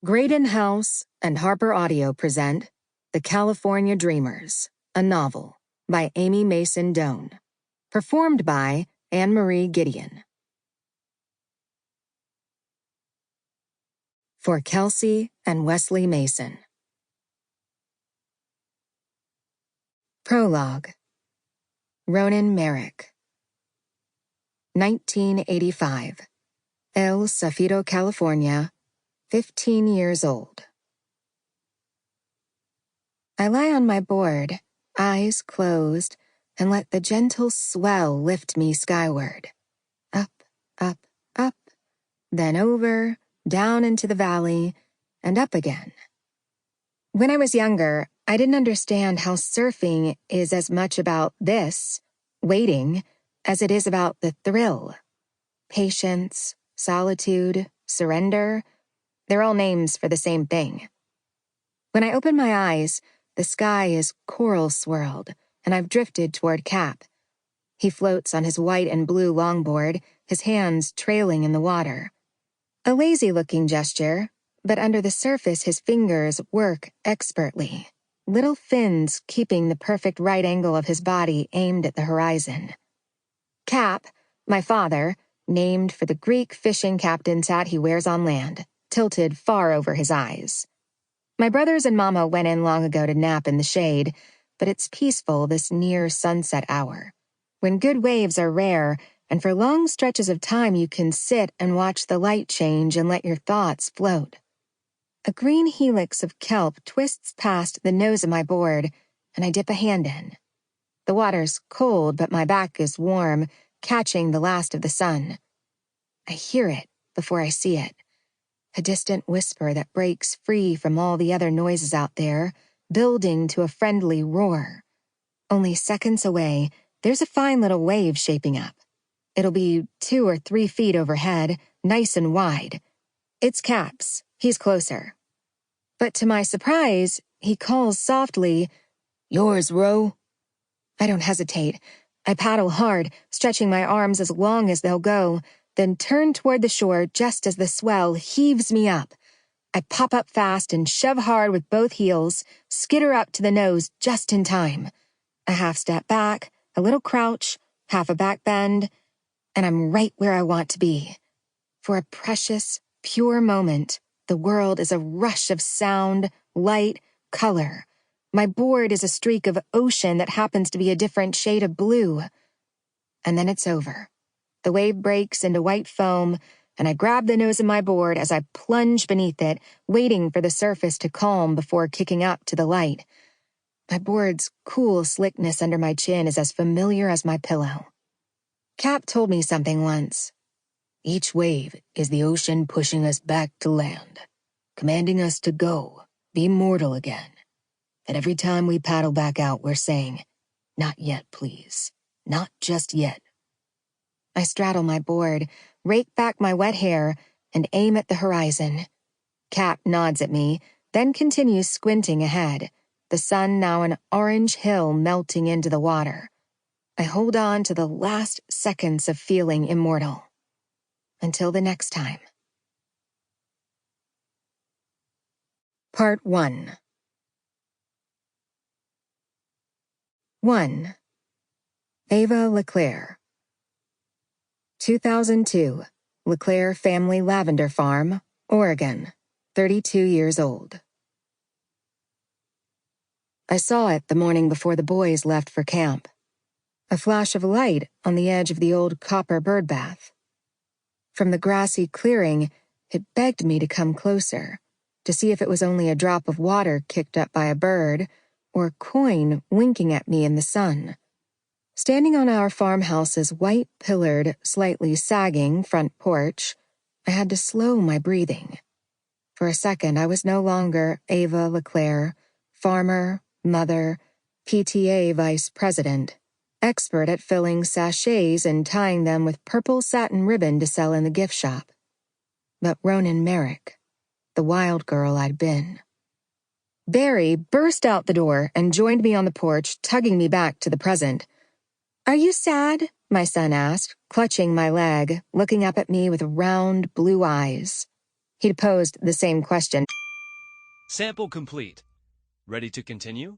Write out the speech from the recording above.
Graydon House and HarlequinAudio present The California Dreamers, a novel by Amy Mason Doan. Performed by Anne-Marie Gideon. For Kelsey and Wesley Mason. Prologue. Ronan Merrick. 1985. El Zafiro, California, 15 years old. I lie on my board, eyes closed, and let the gentle swell lift me skyward. Up, up, up, then over, down into the valley, and up again. When I was younger, I didn't understand how surfing is as much about this, waiting, as it is about the thrill. Patience, solitude, surrender, they're all names for the same thing. When I open my eyes, the sky is coral-swirled, and I've drifted toward Cap. He floats on his white and blue longboard, his hands trailing in the water. A lazy-looking gesture, but under the surface his fingers work expertly, little fins keeping the perfect right angle of his body aimed at the horizon. Cap, my father, named for the Greek fishing captain's hat he wears on land, tilted far over his eyes. My brothers and Mama went in long ago to nap in the shade, but it's peaceful this near sunset hour, when good waves are rare, and for long stretches of time you can sit and watch the light change and let your thoughts float. A green helix of kelp twists past the nose of my board, and I dip a hand in. The water's cold, but my back is warm, catching the last of the sun. I hear it before I see it. A distant whisper that breaks free from all the other noises out there, building to a friendly roar. Only seconds away, there's a fine little wave shaping up. It'll be 2 or 3 feet overhead, nice and wide. It's Cap's. He's closer. But to my surprise, he calls softly, "Yours, Ro." I don't hesitate. I paddle hard, stretching my arms as long as they'll go, then turn toward the shore just as the swell heaves me up. I pop up fast and shove hard with both heels, skitter up to the nose just in time. A half step back, a little crouch, half a back bend, and I'm right where I want to be. For a precious, pure moment, the world is a rush of sound, light, color. My board is a streak of ocean that happens to be a different shade of blue. And then it's over. The wave breaks into white foam, and I grab the nose of my board as I plunge beneath it, waiting for the surface to calm before kicking up to the light. My board's cool slickness under my chin is as familiar as my pillow. Cap told me something once. Each wave is the ocean pushing us back to land, commanding us to go, be mortal again. And every time we paddle back out, we're saying, "Not yet, please. Not just yet." I straddle my board, rake back my wet hair, and aim at the horizon. Cap nods at me, then continues squinting ahead, the sun now an orange hill melting into the water. I hold on to the last seconds of feeling immortal. Until the next time. Part 1. 1. Ava LeClaire. 2002, LeClaire Family Lavender Farm, Oregon, 32 years old. I saw it the morning before the boys left for camp. A flash of light on the edge of the old copper birdbath. From the grassy clearing, it begged me to come closer, to see if it was only a drop of water kicked up by a bird, or a coin winking at me in the sun. Standing on our farmhouse's white-pillared, slightly sagging front porch, I had to slow my breathing. For a second, I was no longer Ava LeClaire, farmer, mother, PTA vice president, expert at filling sachets and tying them with purple satin ribbon to sell in the gift shop. But Ronan Merrick, the wild girl I'd been. Barry burst out the door and joined me on the porch, tugging me back to the present. "Are you sad?" my son asked, clutching my leg, looking up at me with round blue eyes. He'd posed the same question Sample complete. Ready to continue?